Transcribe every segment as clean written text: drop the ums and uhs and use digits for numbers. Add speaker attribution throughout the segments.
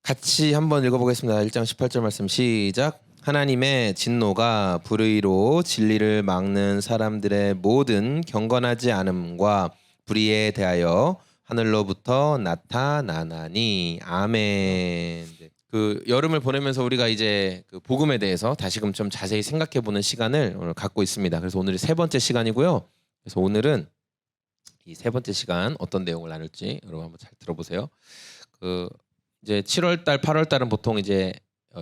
Speaker 1: 같이 한번 읽어보겠습니다. 1장 18절 말씀 시작. 하나님의 진노가 불의로 진리를 막는 사람들의 모든 경건하지 않음과 불의에 대하여 하늘로부터 나타나나니. 아멘. 그 여름을 보내면서 우리가 이제 그 복음에 대해서 다시금 좀 자세히 생각해보는 시간을 오늘 갖고 있습니다. 그래서 오늘이 세 번째 시간이고요. 그래서 오늘은 이 세 번째 시간 어떤 내용을 나눌지 여러분 한번 잘 들어보세요. 이제 7월달, 8월달은 보통 이제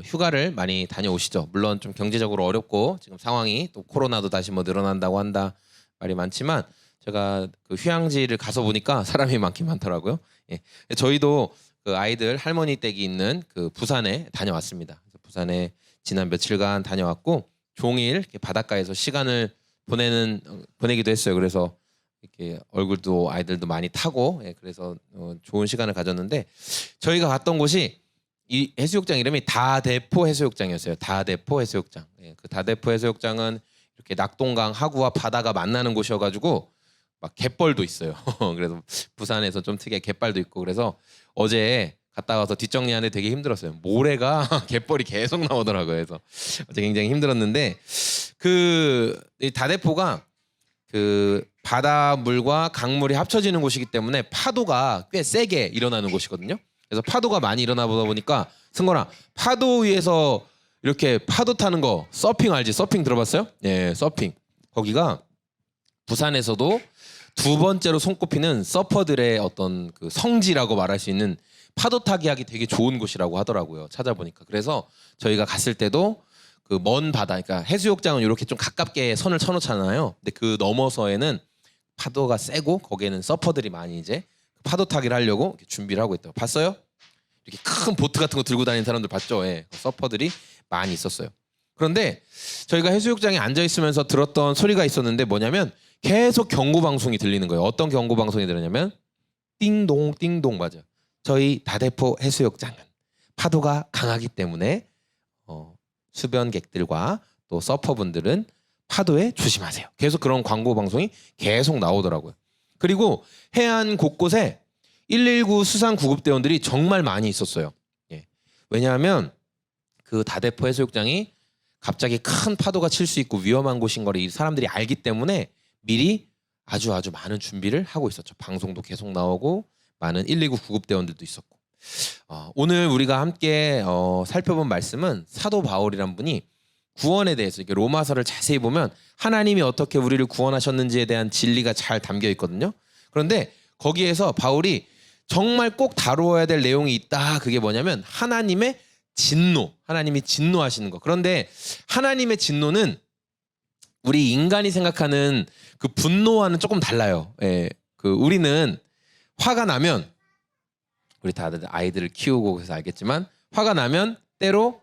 Speaker 1: 휴가를 많이 다녀오시죠. 물론 좀 경제적으로 어렵고 지금 상황이 또 코로나도 다시 뭐 늘어난다고 한다 말이 많지만 제가 그 휴양지를 가서 보니까 사람이 많긴 많더라고요. 예. 저희도 그 아이들 할머니 댁이 있는 그 부산에 다녀왔습니다. 그래서 부산에 지난 며칠간 다녀왔고 종일 이렇게 바닷가에서 시간을 보내기도 했어요. 그래서 이렇게 얼굴도 아이들도 많이 타고 그래서 좋은 시간을 가졌는데 저희가 갔던 곳이 이 해수욕장 이름이 다대포 해수욕장이었어요. 다대포 해수욕장. 그 다대포 해수욕장은 이렇게 낙동강 하구와 바다가 만나는 곳이어가지고 막 갯벌도 있어요. 그래서 부산에서 좀 특이하게 갯벌도 있고 그래서 어제 갔다 와서 뒷정리하는데 되게 힘들었어요. 모래가 갯벌이 계속 나오더라고요. 그래서 어제 굉장히 힘들었는데 이 다대포가 그 바닷물과 강물이 합쳐지는 곳이기 때문에 파도가 꽤 세게 일어나는 곳이거든요. 그래서 파도가 많이 일어나다 보니까 승건아, 파도 위에서 이렇게 파도 타는 거 서핑 알지? 서핑 들어봤어요? 예, 서핑. 거기가 부산에서도 두 번째로 손꼽히는 서퍼들의 어떤 그 성지라고 말할 수 있는 파도 타기 하기 되게 좋은 곳이라고 하더라고요. 찾아보니까. 그래서 저희가 갔을 때도 그 먼 바다, 그러니까 해수욕장은 이렇게 좀 가깝게 선을 쳐놓잖아요. 근데 그 너머서에는 파도가 세고 거기에는 서퍼들이 많이 이제 파도 타기를 하려고 준비를 하고 있다고. 봤어요? 이렇게 큰 보트 같은 거 들고 다니는 사람들 봤죠? 예, 서퍼들이 많이 있었어요. 그런데 저희가 해수욕장에 앉아 있으면서 들었던 소리가 있었는데 뭐냐면 계속 경고 방송이 들리는 거예요. 어떤 경고 방송이 들었냐면 띵동 띵동 맞아. 저희 다대포 해수욕장은 파도가 강하기 때문에 수변객들과 또 서퍼분들은 파도에 조심하세요. 계속 그런 광고 방송이 계속 나오더라고요. 그리고 해안 곳곳에 119 수상 구급대원들이 정말 많이 있었어요. 예. 왜냐하면 그 다대포 해수욕장이 갑자기 큰 파도가 칠 수 있고 위험한 곳인 걸 이 사람들이 알기 때문에 미리 아주 많은 준비를 하고 있었죠. 방송도 계속 나오고 많은 119 구급대원들도 있었고. 오늘 우리가 함께 살펴본 말씀은 사도 바울이란 분이 구원에 대해서 이렇게 로마서를 자세히 보면 하나님이 어떻게 우리를 구원하셨는지에 대한 진리가 잘 담겨 있거든요. 그런데 거기에서 바울이 정말 꼭 다루어야 될 내용이 있다. 그게 뭐냐면 하나님의 진노, 하나님이 진노하시는 거. 그런데 하나님의 진노는 우리 인간이 생각하는 그 분노와는 조금 달라요. 예, 우리는 화가 나면 우리 다들 아이들을 키우고 그래서 알겠지만 화가 나면 때로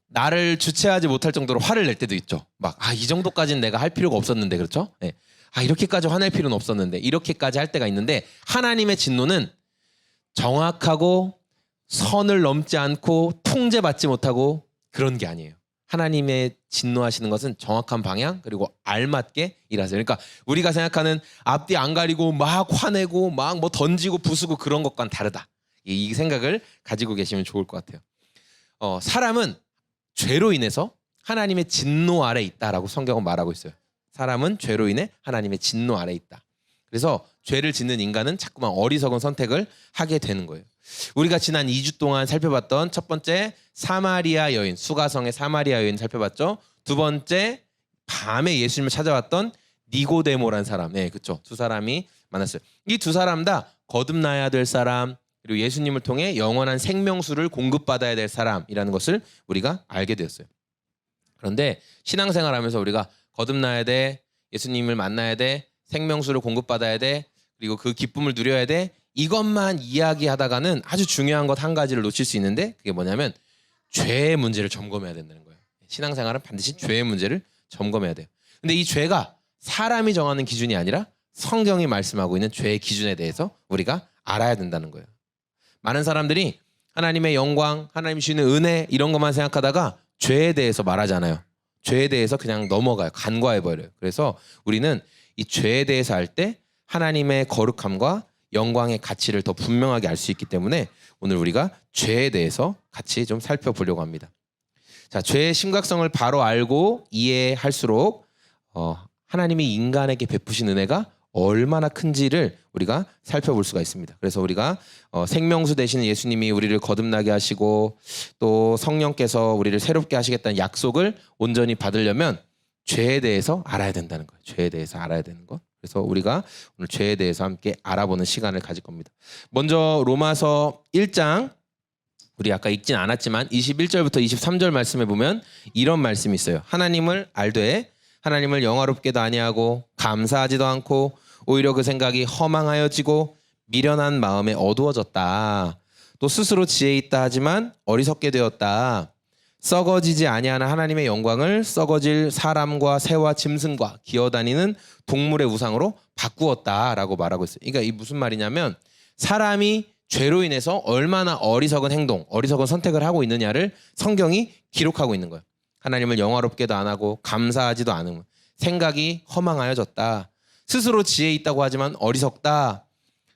Speaker 1: 나를 주체하지 못할 정도로 화를 낼 때도 있죠. 막 이 정도까지는 내가 할 필요가 없었는데 그렇죠? 네. 이렇게까지 화낼 필요는 없었는데 이렇게까지 할 때가 있는데 하나님의 진노는 정확하고 선을 넘지 않고 통제받지 못하고 그런 게 아니에요. 하나님의 진노하시는 것은 정확한 방향 그리고 알맞게 일하세요. 그러니까 우리가 생각하는 앞뒤 안 가리고 막 화내고 막 뭐 던지고 부수고 그런 것과는 다르다. 이 생각을 가지고 계시면 좋을 것 같아요. 사람은 죄로 인해서 하나님의 진노 아래 있다라고 성경은 말하고 있어요. 사람은 죄로 인해 하나님의 진노 아래 있다. 그래서 죄를 짓는 인간은 자꾸만 어리석은 선택을 하게 되는 거예요. 우리가 지난 2주 동안 살펴봤던 첫 번째 사마리아 여인, 수가성의 사마리아 여인 살펴봤죠. 두 번째 밤에 예수님을 찾아왔던 니고데모라는 사람. 네, 그렇죠. 두 사람이 만났어요. 이 두 사람 다 거듭나야 될 사람 그리고 예수님을 통해 영원한 생명수를 공급받아야 될 사람이라는 것을 우리가 알게 되었어요. 그런데 신앙생활하면서 우리가 거듭나야 돼, 예수님을 만나야 돼, 생명수를 공급받아야 돼, 그리고 그 기쁨을 누려야 돼 이것만 이야기하다가는 아주 중요한 것 한 가지를 놓칠 수 있는데 그게 뭐냐면 죄의 문제를 점검해야 된다는 거예요. 신앙생활은 반드시 죄의 문제를 점검해야 돼요. 근데 이 죄가 사람이 정하는 기준이 아니라 성경이 말씀하고 있는 죄의 기준에 대해서 우리가 알아야 된다는 거예요. 많은 사람들이 하나님의 영광, 하나님 주시는 은혜 이런 것만 생각하다가 죄에 대해서 말하잖아요. 죄에 대해서 그냥 넘어가요. 간과해버려요. 그래서 우리는 이 죄에 대해서 알 때 하나님의 거룩함과 영광의 가치를 더 분명하게 알 수 있기 때문에 오늘 우리가 죄에 대해서 같이 좀 살펴보려고 합니다. 자, 죄의 심각성을 바로 알고 이해할수록 하나님이 인간에게 베푸신 은혜가 얼마나 큰지를 우리가 살펴볼 수가 있습니다. 그래서 우리가 생명수 되시는 예수님이 우리를 거듭나게 하시고 또 성령께서 우리를 새롭게 하시겠다는 약속을 온전히 받으려면 죄에 대해서 알아야 된다는 거예요. 죄에 대해서 알아야 되는 것. 그래서 우리가 오늘 죄에 대해서 함께 알아보는 시간을 가질 겁니다. 먼저 로마서 1장 우리 아까 읽진 않았지만 21절부터 23절 말씀에 보면 이런 말씀이 있어요. 하나님을 알되 하나님을 영화롭게도 아니하고 감사하지도 않고 오히려 그 생각이 허망하여지고 미련한 마음에 어두워졌다. 또 스스로 지혜 있다 하지만 어리석게 되었다. 썩어지지 아니하는 하나님의 영광을 썩어질 사람과 새와 짐승과 기어다니는 동물의 우상으로 바꾸었다라고 말하고 있어요. 그러니까 이 무슨 말이냐면 사람이 죄로 인해서 얼마나 어리석은 행동, 어리석은 선택을 하고 있느냐를 성경이 기록하고 있는 거예요. 하나님을 영화롭게도 안 하고 감사하지도 않으면 생각이 허망하여졌다. 스스로 지혜 있다고 하지만 어리석다.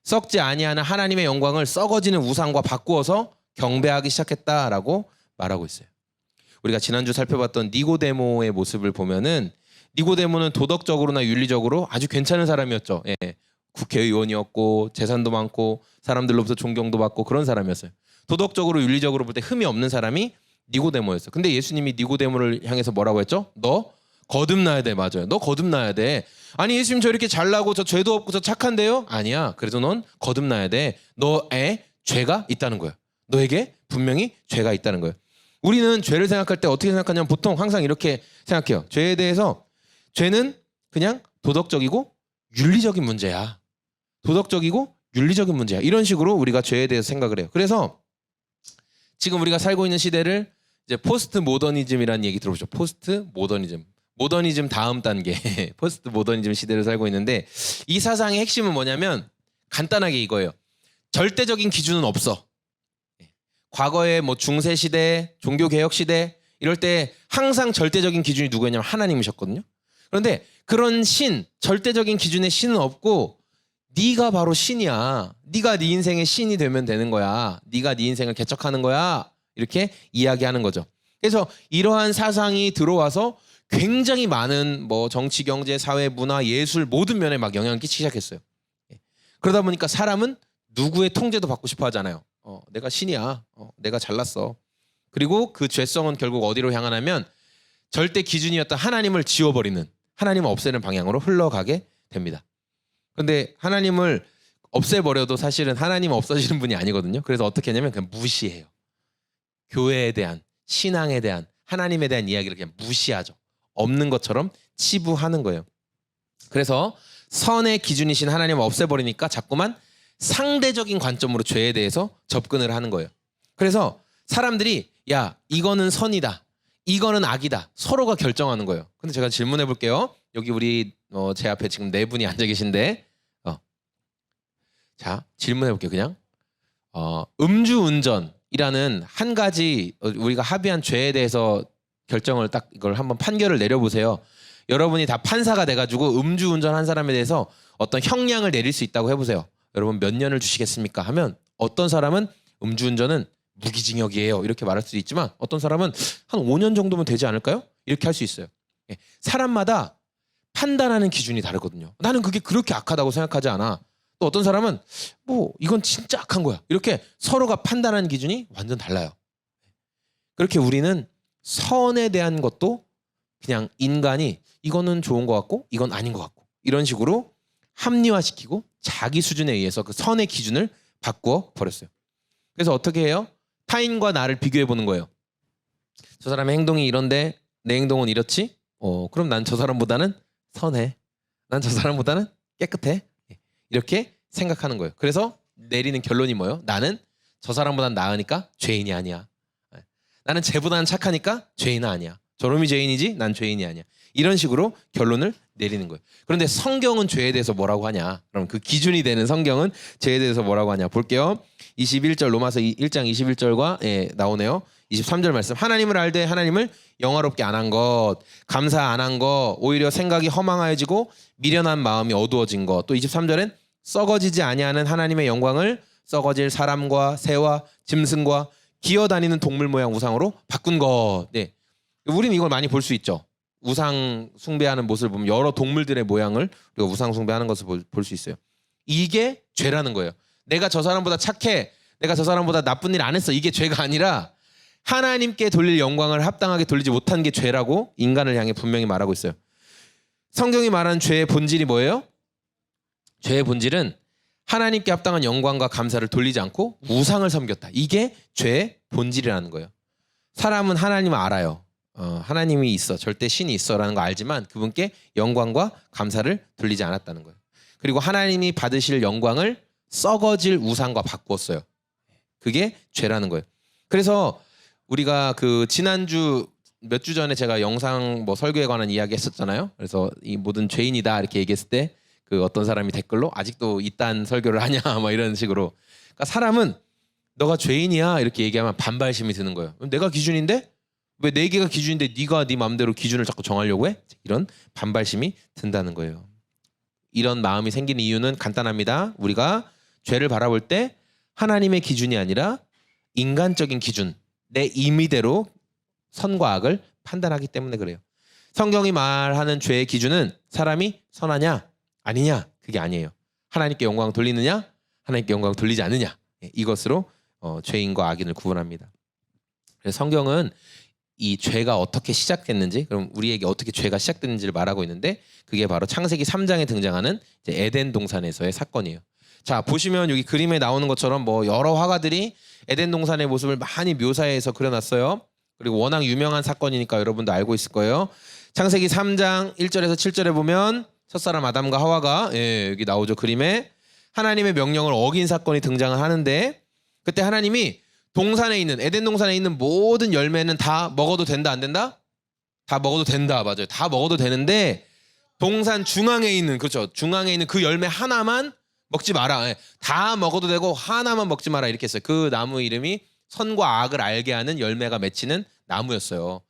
Speaker 1: 썩지 아니하는 하나님의 영광을 썩어지는 우상과 바꾸어서 경배하기 시작했다라고 말하고 있어요. 우리가 지난주 살펴봤던 니고데모의 모습을 보면은 니고데모는 도덕적으로나 윤리적으로 아주 괜찮은 사람이었죠. 예. 국회의원이었고 재산도 많고 사람들로부터 존경도 받고 그런 사람이었어요. 도덕적으로 윤리적으로 볼 때 흠이 없는 사람이 니고데모였어요. 근데 예수님이 니고데모를 향해서 뭐라고 했죠? 너 거듭나야 돼. 맞아요. 너 거듭나야 돼. 아니 예수님 저 이렇게 잘나고 저 죄도 없고 저 착한데요? 아니야. 그래도 넌 거듭나야 돼. 너에 죄가 있다는 거예요. 너에게 분명히 죄가 있다는 거예요. 우리는 죄를 생각할 때 어떻게 생각하냐면 보통 항상 이렇게 생각해요. 죄에 대해서 죄는 그냥 도덕적이고 윤리적인 문제야. 도덕적이고 윤리적인 문제야. 이런 식으로 우리가 죄에 대해서 생각을 해요. 그래서 지금 우리가 살고 있는 시대를 이제 포스트 모더니즘이라는 얘기 들어보죠. 포스트 모더니즘. 모더니즘 다음 단계 포스트 모더니즘 시대를 살고 있는데 이 사상의 핵심은 뭐냐면 간단하게 이거예요. 절대적인 기준은 없어. 과거에 뭐 중세 시대, 종교 개혁 시대 이럴 때 항상 절대적인 기준이 누구였냐면 하나님이셨거든요. 그런데 그런 절대적인 기준의 신은 없고 네가 바로 신이야. 네가 네 인생의 신이 되면 되는 거야. 네가 네 인생을 개척하는 거야. 이렇게 이야기하는 거죠. 그래서 이러한 사상이 들어와서 굉장히 많은 뭐 정치, 경제, 사회, 문화, 예술 모든 면에 막 영향을 끼치기 시작했어요. 그러다 보니까 사람은 누구의 통제도 받고 싶어 하잖아요. 내가 신이야. 내가 잘났어. 그리고 그 죄성은 결국 어디로 향하냐면 절대 기준이었던 하나님을 지워버리는, 하나님을 없애는 방향으로 흘러가게 됩니다. 근데 하나님을 없애버려도 사실은 하나님은 없어지는 분이 아니거든요. 그래서 어떻게 하냐면 그냥 무시해요. 교회에 대한, 신앙에 대한, 하나님에 대한 이야기를 그냥 무시하죠. 없는 것처럼 치부하는 거예요. 그래서 선의 기준이신 하나님을 없애버리니까 자꾸만 상대적인 관점으로 죄에 대해서 접근을 하는 거예요. 그래서 사람들이 야 이거는 선이다, 이거는 악이다 서로가 결정하는 거예요. 근데 제가 질문해 볼게요. 여기 우리 제 앞에 지금 네 분이 앉아 계신데 자 질문해 볼게요. 그냥 음주운전이라는 한 가지 우리가 합의한 죄에 대해서 결정을 딱 이걸 한번 판결을 내려보세요. 여러분이 다 판사가 돼가지고 음주운전 한 사람에 대해서 어떤 형량을 내릴 수 있다고 해보세요. 여러분 몇 년을 주시겠습니까? 하면 어떤 사람은 음주운전은 무기징역이에요 이렇게 말할 수도 있지만 어떤 사람은 한 5년 정도면 되지 않을까요? 이렇게 할 수 있어요. 사람마다 판단하는 기준이 다르거든요. 나는 그게 그렇게 악하다고 생각하지 않아. 또 어떤 사람은 뭐 이건 진짜 악한 거야. 이렇게 서로가 판단하는 기준이 완전 달라요. 그렇게 우리는 선에 대한 것도 그냥 인간이 이거는 좋은 것 같고 이건 아닌 것 같고 이런 식으로 합리화시키고 자기 수준에 의해서 그 선의 기준을 바꾸어 버렸어요. 그래서 어떻게 해요? 타인과 나를 비교해 보는 거예요. 저 사람의 행동이 이런데 내 행동은 이렇지? 그럼 난 저 사람보다는 선해. 난 저 사람보다는 깨끗해. 이렇게 생각하는 거예요. 그래서 내리는 결론이 뭐예요? 나는 저 사람보다는 나으니까 죄인이 아니야. 나는 쟤보다는 착하니까 죄인은 아니야. 저놈이 죄인이지 난 죄인이 아니야. 이런 식으로 결론을 내리는 거예요. 그런데 성경은 죄에 대해서 뭐라고 하냐? 그럼 그 기준이 되는 성경은 죄에 대해서 뭐라고 하냐? 볼게요. 21절 로마서 1장 21절과 나오네요. 23절 말씀. 하나님을 알되 하나님을 영화롭게 안 한 것, 감사 안 한 것, 오히려 생각이 허망하여지고 미련한 마음이 어두워진 것. 또 23절엔 썩어지지 아니하는 하나님의 영광을 썩어질 사람과 새와 짐승과 기어다니는 동물 모양 우상으로 바꾼 것. 네. 우리는 이걸 많이 볼 수 있죠. 우상 숭배하는 모습을 보면 여러 동물들의 모양을 우리가 우상 숭배하는 것을 볼 수 있어요. 이게 죄라는 거예요. 내가 저 사람보다 착해. 내가 저 사람보다 나쁜 일 안 했어. 이게 죄가 아니라 하나님께 돌릴 영광을 합당하게 돌리지 못한 게 죄라고 인간을 향해 분명히 말하고 있어요. 성경이 말하는 죄의 본질이 뭐예요? 죄의 본질은 하나님께 합당한 영광과 감사를 돌리지 않고 우상을 섬겼다. 이게 죄의 본질이라는 거예요. 사람은 하나님을 알아요. 하나님이 있어. 절대 신이 있어라는 거 알지만 그분께 영광과 감사를 돌리지 않았다는 거예요. 그리고 하나님이 받으실 영광을 썩어질 우상과 바꾸었어요. 그게 죄라는 거예요. 그래서 우리가 그 지난주 몇 주 전에 제가 영상 뭐 설교에 관한 이야기 했었잖아요. 그래서 이 모든 죄인이다 이렇게 얘기했을 때 그 어떤 사람이 댓글로 아직도 이딴 설교를 하냐 뭐 이런 식으로. 그러니까 사람은 너가 죄인이야 이렇게 얘기하면 반발심이 드는 거예요. 내가 기준인데 왜 네 개가 기준인데 네가 네 마음대로 기준을 자꾸 정하려고 해? 이런 반발심이 든다는 거예요. 이런 마음이 생기는 이유는 간단합니다. 우리가 죄를 바라볼 때 하나님의 기준이 아니라 인간적인 기준, 내 임의대로 선과 악을 판단하기 때문에 그래요. 성경이 말하는 죄의 기준은 사람이 선하냐 아니냐 그게 아니에요. 하나님께 영광 돌리느냐 하나님께 영광 돌리지 않느냐 이것으로 죄인과 악인을 구분합니다. 그래서 성경은 이 죄가 어떻게 시작됐는지, 그럼 우리에게 어떻게 죄가 시작됐는지를 말하고 있는데 그게 바로 창세기 3장에 등장하는 이제 에덴 동산에서의 사건이에요. 자, 보시면 여기 그림에 나오는 것처럼 뭐 여러 화가들이 에덴 동산의 모습을 많이 묘사해서 그려놨어요. 그리고 워낙 유명한 사건이니까 여러분도 알고 있을 거예요. 창세기 3장 1절에서 7절에 보면 첫사람 아담과 하와가 여기 나오죠. 그림에 하나님의 명령을 어긴 사건이 등장을 하는데 그때 하나님이 동산에 있는 에덴 동산에 있는 모든 열매는 다 먹어도 된다 안 된다? 다 먹어도 된다. 맞아요. 다 먹어도 되는데 동산 중앙에 있는 그렇죠. 중앙에 있는 그 열매 하나만 먹지 마라. 다 먹어도 되고 하나만 먹지 마라 이렇게 했어요. 그 나무 이름이 선과 악을 알게 하는 열매가 맺히는 나무였어요.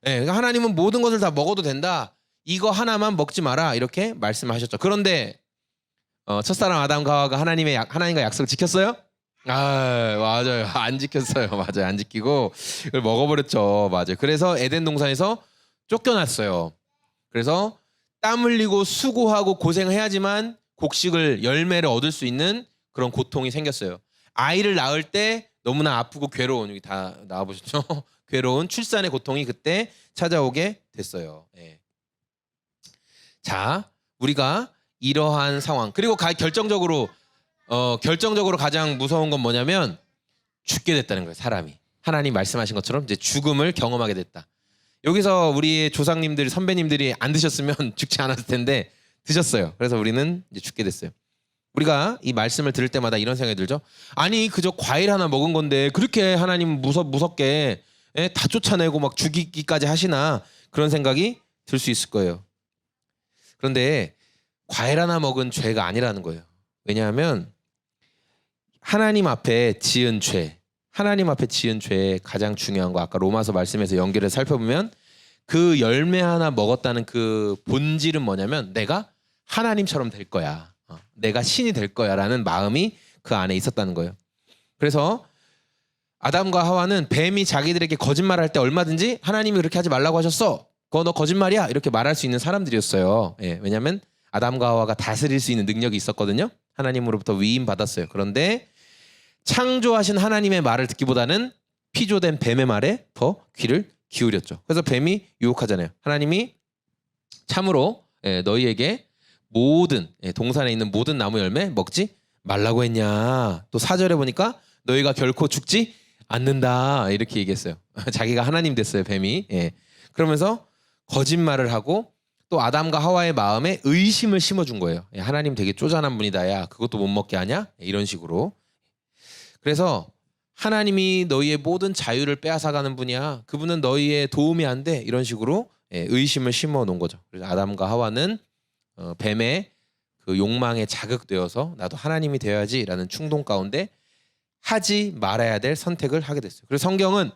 Speaker 1: 그러니까 하나님은 모든 것을 다 먹어도 된다. 이거 하나만 먹지 마라 이렇게 말씀하셨죠. 그런데 첫사람 아담과 하와가 하나님과 약속을 지켰어요? 아 맞아요. 안 지켰어요. 맞아요. 안 지키고 이걸 먹어버렸죠. 맞아요. 그래서 에덴 동산에서 쫓겨났어요. 그래서 땀 흘리고 수고하고 고생해야지만 곡식을 열매를 얻을 수 있는 그런 고통이 생겼어요. 아이를 낳을 때 너무나 아프고 괴로운 여기 다 나와보셨죠? 괴로운 출산의 고통이 그때 찾아오게 됐어요. 자, 우리가 이러한 상황 그리고 결정적으로 가장 무서운 건 뭐냐면 죽게 됐다는 거예요. 사람이 하나님 말씀하신 것처럼 이제 죽음을 경험하게 됐다. 여기서 우리의 조상님들 선배님들이 안 드셨으면 죽지 않았을 텐데 드셨어요. 그래서 우리는 이제 죽게 됐어요. 우리가 이 말씀을 들을 때마다 이런 생각이 들죠. 아니 그저 과일 하나 먹은 건데 그렇게 하나님 무섭게 다 쫓아내고 막 죽이기까지 하시나 그런 생각이 들 수 있을 거예요. 그런데 과일 하나 먹은 죄가 아니라는 거예요. 왜냐하면 하나님 앞에 지은 죄의 가장 중요한 거 아까 로마서 말씀에서 연결해서 살펴보면 그 열매 하나 먹었다는 그 본질은 뭐냐면 내가 하나님처럼 될 거야. 내가 신이 될 거야 라는 마음이 그 안에 있었다는 거예요. 그래서 아담과 하와는 뱀이 자기들에게 거짓말할 때 얼마든지 하나님이 그렇게 하지 말라고 하셨어. 그거 너 거짓말이야. 이렇게 말할 수 있는 사람들이었어요. 왜냐하면 아담과 하와가 다스릴 수 있는 능력이 있었거든요. 하나님으로부터 위임 받았어요. 그런데 창조하신 하나님의 말을 듣기보다는 피조된 뱀의 말에 더 귀를 기울였죠. 그래서 뱀이 유혹하잖아요. 하나님이 참으로 너희에게 모든 동산에 있는 모든 나무 열매 먹지 말라고 했냐. 또 4절에 보니까 너희가 결코 죽지 않는다 이렇게 얘기했어요. 자기가 하나님 됐어요. 뱀이. 그러면서 거짓말을 하고 또 아담과 하와의 마음에 의심을 심어준 거예요. 하나님 되게 쪼잔한 분이다. 야 그것도 못 먹게 하냐? 이런 식으로. 그래서 하나님이 너희의 모든 자유를 빼앗아가는 분이야. 그분은 너희의 도움이 안 돼. 이런 식으로 의심을 심어 놓은 거죠. 그래서 아담과 하와는 뱀의 그 욕망에 자극되어서 나도 하나님이 되어야지라는 충동 가운데 하지 말아야 될 선택을 하게 됐어요. 그래서 성경은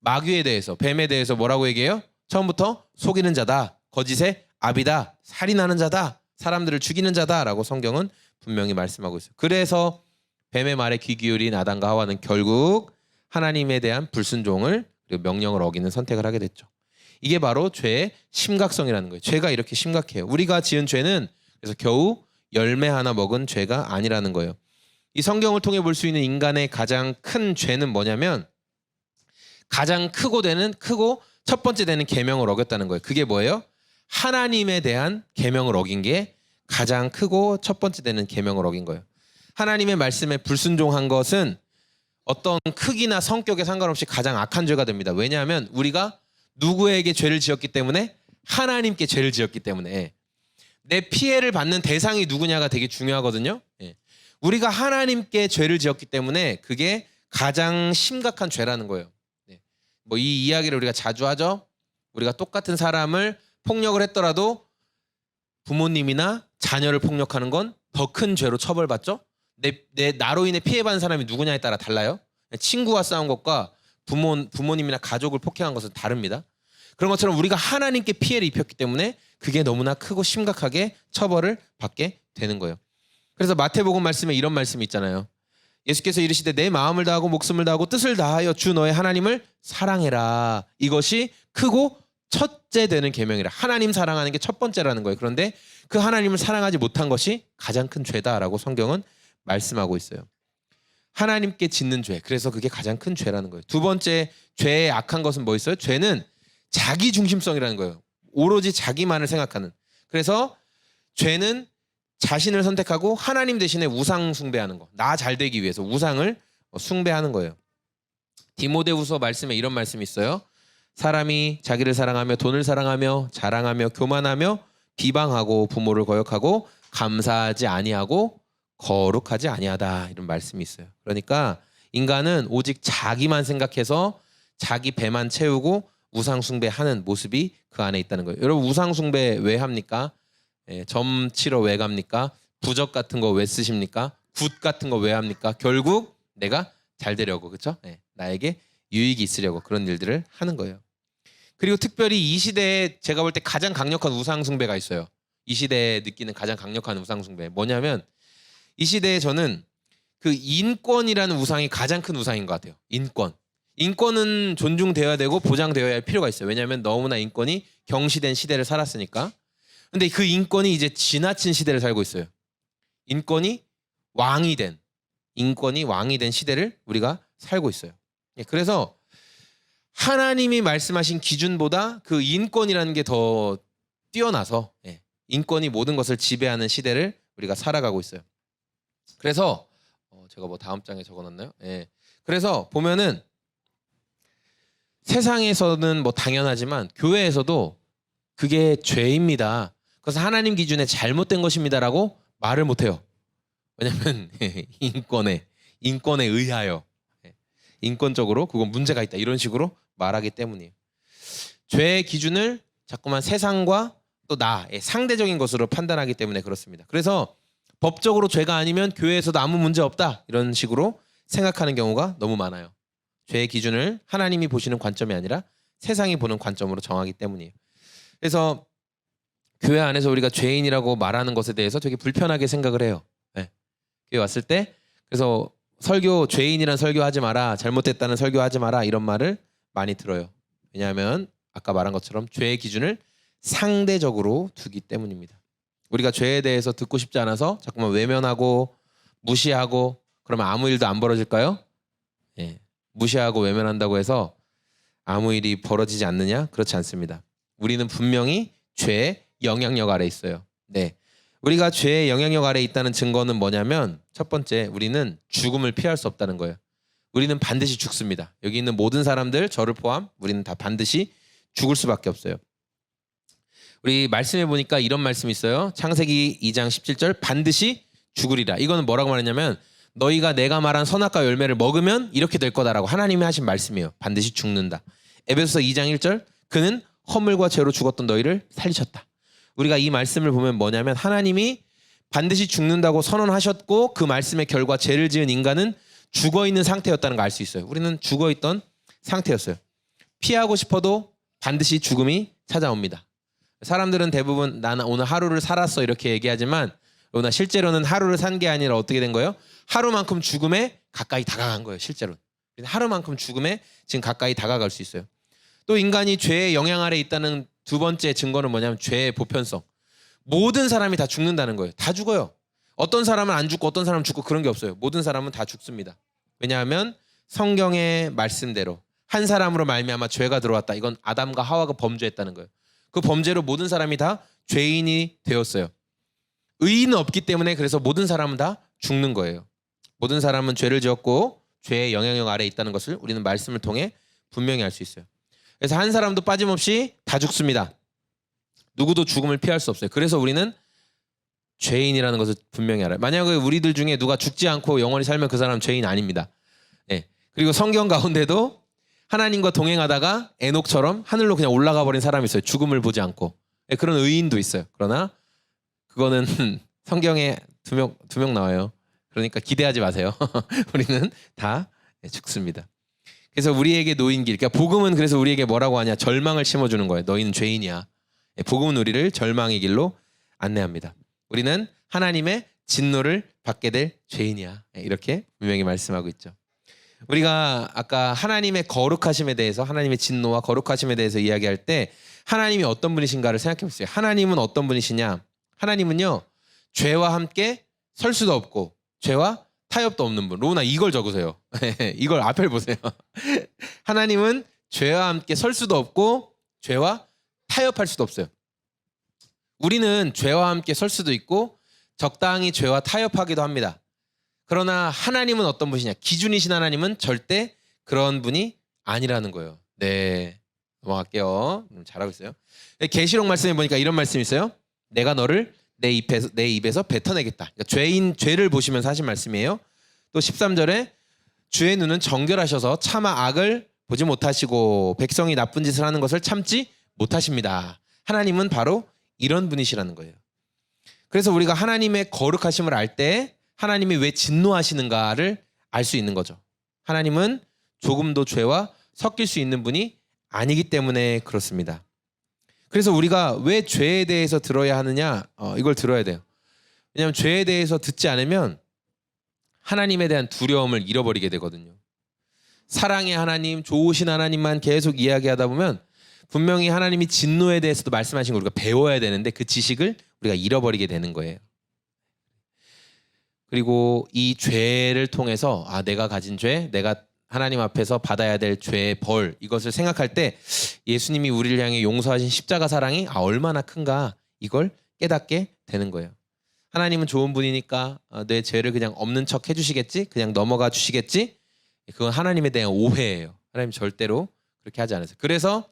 Speaker 1: 마귀에 대해서 뱀에 대해서 뭐라고 얘기해요? 처음부터 속이는 자다. 거짓의 압이다. 살인하는 자다. 사람들을 죽이는 자다라고 성경은 분명히 말씀하고 있어요. 그래서 뱀의 말에 귀 기울인 아담과 하와는 결국 하나님에 대한 불순종을 그리고 명령을 어기는 선택을 하게 됐죠. 이게 바로 죄의 심각성이라는 거예요. 죄가 이렇게 심각해요. 우리가 지은 죄는 그래서 겨우 열매 하나 먹은 죄가 아니라는 거예요. 이 성경을 통해 볼 수 있는 인간의 가장 큰 죄는 뭐냐면 가장 크고 첫 번째 되는 계명을 어겼다는 거예요. 그게 뭐예요? 하나님에 대한 계명을 어긴 게 가장 크고 첫 번째 되는 계명을 어긴 거예요. 하나님의 말씀에 불순종한 것은 어떤 크기나 성격에 상관없이 가장 악한 죄가 됩니다. 왜냐하면 우리가 누구에게 죄를 지었기 때문에 하나님께 죄를 지었기 때문에 내 피해를 받는 대상이 누구냐가 되게 중요하거든요. 우리가 하나님께 죄를 지었기 때문에 그게 가장 심각한 죄라는 거예요. 뭐 이 이야기를 우리가 자주 하죠. 우리가 똑같은 사람을 폭력을 했더라도 부모님이나 자녀를 폭력하는 건 더 큰 죄로 처벌받죠. 나로 인해 피해받은 사람이 누구냐에 따라 달라요. 친구와 싸운 것과 부모님이나 가족을 폭행한 것은 다릅니다. 그런 것처럼 우리가 하나님께 피해를 입혔기 때문에 그게 너무나 크고 심각하게 처벌을 받게 되는 거예요. 그래서 마태복음 말씀에 이런 말씀이 있잖아요. 예수께서 이르시되 내 마음을 다하고 목숨을 다하고 뜻을 다하여 주 너의 하나님을 사랑해라. 이것이 크고 첫째 되는 계명이라. 하나님 사랑하는 게 첫 번째라는 거예요. 그런데 그 하나님을 사랑하지 못한 것이 가장 큰 죄다라고 성경은 말씀하고 있어요. 하나님께 짓는 죄. 그래서 그게 가장 큰 죄라는 거예요. 두 번째 죄의 악한 것은 뭐 있어요? 죄는 자기 중심성이라는 거예요. 오로지 자기만을 생각하는. 그래서 죄는 자신을 선택하고 하나님 대신에 우상 숭배하는 거. 나 잘 되기 위해서 우상을 숭배하는 거예요. 디모데후서 말씀에 이런 말씀이 있어요. 사람이 자기를 사랑하며 돈을 사랑하며 자랑하며 교만하며 비방하고 부모를 거역하고 감사하지 아니하고 거룩하지 아니하다. 이런 말씀이 있어요. 그러니까 인간은 오직 자기만 생각해서 자기 배만 채우고 우상 숭배하는 모습이 그 안에 있다는 거예요. 여러분 우상 숭배 왜 합니까? 점 치러 왜 갑니까? 부적 같은 거 왜 쓰십니까? 굿 같은 거 왜 합니까? 결국 내가 잘 되려고, 그렇죠? 나에게 유익이 있으려고 그런 일들을 하는 거예요. 그리고 특별히 이 시대에 제가 볼 때 가장 강력한 우상 숭배가 있어요. 이 시대에 느끼는 가장 강력한 우상 숭배 뭐냐면 이 시대에 저는 그 인권이라는 우상이 가장 큰 우상인 것 같아요. 인권은 존중되어야 되고 보장되어야 할 필요가 있어요. 왜냐하면 너무나 인권이 경시된 시대를 살았으니까. 근데 그 인권이 이제 지나친 시대를 살고 있어요. 인권이 왕이 된 시대를 우리가 살고 있어요. 그래서 하나님이 말씀하신 기준보다 그 인권이라는 게 더 뛰어나서 인권이 모든 것을 지배하는 시대를 우리가 살아가고 있어요. 그래서 제가 뭐 다음 장에 적어놨나요? 그래서 보면은 세상에서는 뭐 당연하지만 교회에서도 그게 죄입니다. 그래서 하나님 기준에 잘못된 것입니다라고 말을 못해요. 왜냐하면 인권에 의하여 인권적으로 그건 문제가 있다 이런 식으로 말하기 때문이에요. 죄의 기준을 자꾸만 세상과 또 나의 상대적인 것으로 판단하기 때문에 그렇습니다. 그래서 법적으로 죄가 아니면 교회에서도 아무 문제 없다 이런 식으로 생각하는 경우가 너무 많아요. 죄의 기준을 하나님이 보시는 관점이 아니라 세상이 보는 관점으로 정하기 때문이에요. 그래서 교회 안에서 우리가 죄인이라고 말하는 것에 대해서 되게 불편하게 생각을 해요. 교회 왔을 때 그래서 죄인이란 설교하지 마라, 잘못됐다는 설교하지 마라 이런 말을 많이 들어요. 왜냐하면 아까 말한 것처럼 죄의 기준을 상대적으로 두기 때문입니다. 우리가 죄에 대해서 듣고 싶지 않아서 자꾸만 외면하고 무시하고 그러면 아무 일도 안 벌어질까요? 무시하고 외면한다고 해서 아무 일이 벌어지지 않느냐? 그렇지 않습니다. 우리는 분명히 죄의 영향력 아래 있어요. 우리가 죄의 영향력 아래 있다는 증거는 뭐냐면 첫 번째, 우리는 죽음을 피할 수 없다는 거예요. 우리는 반드시 죽습니다. 여기 있는 모든 사람들, 저를 포함 우리는 다 반드시 죽을 수밖에 없어요. 우리 말씀해 보니까 이런 말씀이 있어요. 창세기 2장 17절 반드시 죽으리라. 이거는 뭐라고 말했냐면 너희가 내가 말한 선악과 열매를 먹으면 이렇게 될 거다라고 하나님이 하신 말씀이에요. 반드시 죽는다. 에베소서 2장 1절 그는 허물과 죄로 죽었던 너희를 살리셨다. 우리가 이 말씀을 보면 뭐냐면 하나님이 반드시 죽는다고 선언하셨고 그 말씀의 결과 죄를 지은 인간은 죽어있는 상태였다는 걸 알 수 있어요. 우리는 죽어있던 상태였어요. 피하고 싶어도 반드시 죽음이 찾아옵니다. 사람들은 대부분 나는 오늘 하루를 살았어 이렇게 얘기하지만 그러나 실제로는 하루를 산 게 아니라 어떻게 된 거예요? 하루만큼 죽음에 가까이 다가간 거예요. 실제로. 하루만큼 죽음에 지금 가까이 다가갈 수 있어요. 또 인간이 죄의 영향 아래 있다는 두 번째 증거는 뭐냐면 죄의 보편성. 모든 사람이 다 죽는다는 거예요. 다 죽어요. 어떤 사람은 안 죽고 어떤 사람은 죽고 그런 게 없어요. 모든 사람은 다 죽습니다. 왜냐하면 성경의 말씀대로 한 사람으로 말미암아 죄가 들어왔다. 이건 아담과 하와가 범죄했다는 거예요. 그 범죄로 모든 사람이 다 죄인이 되었어요. 의인은 없기 때문에 그래서 모든 사람은 다 죽는 거예요. 모든 사람은 죄를 지었고 죄의 영향력 아래에 있다는 것을 우리는 말씀을 통해 분명히 알 수 있어요. 그래서 한 사람도 빠짐없이 다 죽습니다. 누구도 죽음을 피할 수 없어요. 그래서 우리는 죄인이라는 것을 분명히 알아요. 만약에 우리들 중에 누가 죽지 않고 영원히 살면 그 사람은 죄인 아닙니다. 네. 그리고 성경 가운데도 하나님과 동행하다가 에녹처럼 하늘로 그냥 올라가 버린 사람이 있어요. 죽음을 보지 않고. 네, 그런 의인도 있어요. 그러나 그거는 성경에 두 명 나와요. 그러니까 기대하지 마세요. 우리는 다 죽습니다. 그래서 우리에게 놓인 길, 그러니까 복음은 그래서 우리에게 뭐라고 하냐? 절망을 심어주는 거예요. 너희는 죄인이야. 복음은 우리를 절망의 길로 안내합니다. 우리는 하나님의 진노를 받게 될 죄인이야. 이렇게 분명히 말씀하고 있죠. 우리가 아까 하나님의 거룩하심에 대해서, 하나님의 진노와 거룩하심에 대해서 이야기할 때 하나님이 어떤 분이신가를 생각해 보세요. 하나님은 어떤 분이시냐? 하나님은요, 죄와 함께 설 수도 없고 죄와 타협도 없는 분. 로우나 이걸 적으세요. 이걸 앞을 보세요. 하나님은 죄와 함께 설 수도 없고 죄와 타협할 수도 없어요. 우리는 죄와 함께 설 수도 있고 적당히 죄와 타협하기도 합니다. 그러나 하나님은 어떤 분이시냐? 기준이신 하나님은 절대 그런 분이 아니라는 거예요. 네, 넘어갈게요. 잘하고 있어요. 계시록 말씀에 보니까 이런 말씀이 있어요. 내가 너를 내 입에서 뱉어내겠다. 그러니까 죄를 보시면서 하신 말씀이에요. 또 13절에 주의 눈은 정결하셔서 차마 악을 보지 못하시고 백성이 나쁜 짓을 하는 것을 참지 못하십니다. 하나님은 바로 이런 분이시라는 거예요. 그래서 우리가 하나님의 거룩하심을 알 때 하나님이 왜 진노하시는가를 알 수 있는 거죠. 하나님은 조금도 죄와 섞일 수 있는 분이 아니기 때문에 그렇습니다. 그래서 우리가 왜 죄에 대해서 들어야 하느냐? 이걸 들어야 돼요. 왜냐하면 죄에 대해서 듣지 않으면 하나님에 대한 두려움을 잃어버리게 되거든요. 사랑의 하나님, 좋으신 하나님만 계속 이야기하다 보면 분명히 하나님이 진노에 대해서도 말씀하신 걸 우리가 배워야 되는데 그 지식을 우리가 잃어버리게 되는 거예요. 그리고 이 죄를 통해서 내가 가진 죄, 내가 하나님 앞에서 받아야 될 죄의 벌, 이것을 생각할 때 예수님이 우리를 향해 용서하신 십자가 사랑이 얼마나 큰가, 이걸 깨닫게 되는 거예요. 하나님은 좋은 분이니까 내 죄를 그냥 없는 척 해주시겠지? 그냥 넘어가 주시겠지? 그건 하나님에 대한 오해예요. 하나님 절대로 그렇게 하지 않으세요. 그래서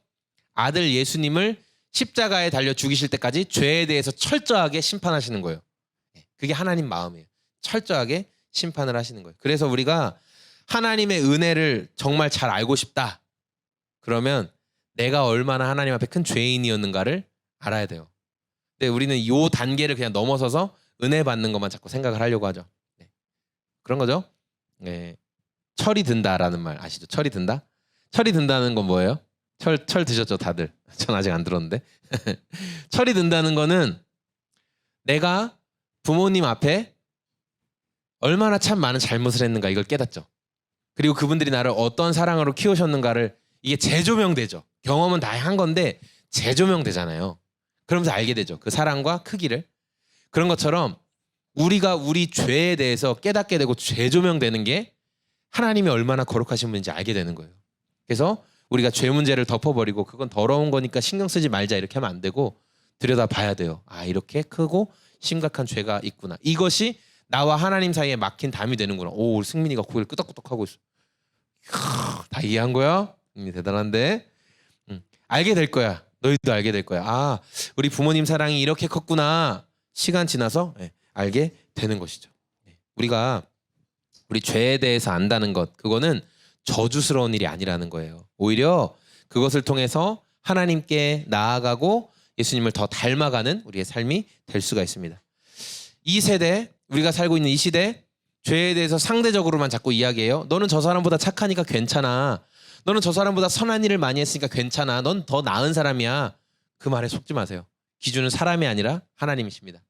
Speaker 1: 아들 예수님을 십자가에 달려 죽이실 때까지 죄에 대해서 철저하게 심판하시는 거예요. 그게 하나님 마음이에요. 철저하게 심판을 하시는 거예요. 그래서 우리가 하나님의 은혜를 정말 잘 알고 싶다. 그러면 내가 얼마나 하나님 앞에 큰 죄인이었는가를 알아야 돼요. 근데 우리는 이 단계를 그냥 넘어서서 은혜 받는 것만 자꾸 생각을 하려고 하죠. 네. 그런 거죠. 네. 철이 든다라는 말 아시죠? 철이 든다? 철이 든다는 건 뭐예요? 철 드셨죠 다들? 전 아직 안 들었는데. 철이 든다는 거는 내가 부모님 앞에 얼마나 참 많은 잘못을 했는가 이걸 깨닫죠. 그리고 그분들이 나를 어떤 사랑으로 키우셨는가를 이게 재조명되죠. 경험은 다 한 건데 재조명되잖아요. 그러면서 알게 되죠. 그 사랑과 크기를. 그런 것처럼 우리가 우리 죄에 대해서 깨닫게 되고 재조명되는 게 하나님이 얼마나 거룩하신 분인지 알게 되는 거예요. 그래서 우리가 죄 문제를 덮어버리고 그건 더러운 거니까 신경 쓰지 말자 이렇게 하면 안 되고 들여다봐야 돼요. 이렇게 크고 심각한 죄가 있구나. 이것이 나와 하나님 사이에 막힌 담이 되는구나. 우리 승민이가 고개를 끄덕끄덕하고 있어. 다 이해한 거야? 대단한데. 알게 될 거야. 너희도 알게 될 거야. 우리 부모님 사랑이 이렇게 컸구나. 시간 지나서 알게 되는 것이죠. 우리가 우리 죄에 대해서 안다는 것, 그거는 저주스러운 일이 아니라는 거예요. 오히려 그것을 통해서 하나님께 나아가고 예수님을 더 닮아가는 우리의 삶이 될 수가 있습니다. 이 세대, 우리가 살고 있는 이 시대, 죄에 대해서 상대적으로만 자꾸 이야기해요. 너는 저 사람보다 착하니까 괜찮아. 너는 저 사람보다 선한 일을 많이 했으니까 괜찮아. 넌 더 나은 사람이야. 그 말에 속지 마세요. 기준은 사람이 아니라 하나님이십니다.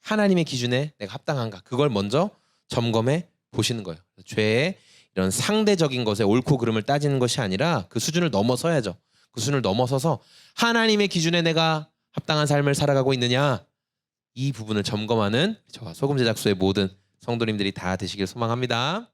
Speaker 1: 하나님의 기준에 내가 합당한가? 그걸 먼저 점검해 보시는 거예요. 죄의 이런 상대적인 것에 옳고 그름을 따지는 것이 아니라 그 수준을 넘어서야죠. 그 수준을 넘어서서 하나님의 기준에 내가 합당한 삶을 살아가고 있느냐, 이 부분을 점검하는 저와 소금 제작소의 모든 성도님들이 다 되시길 소망합니다.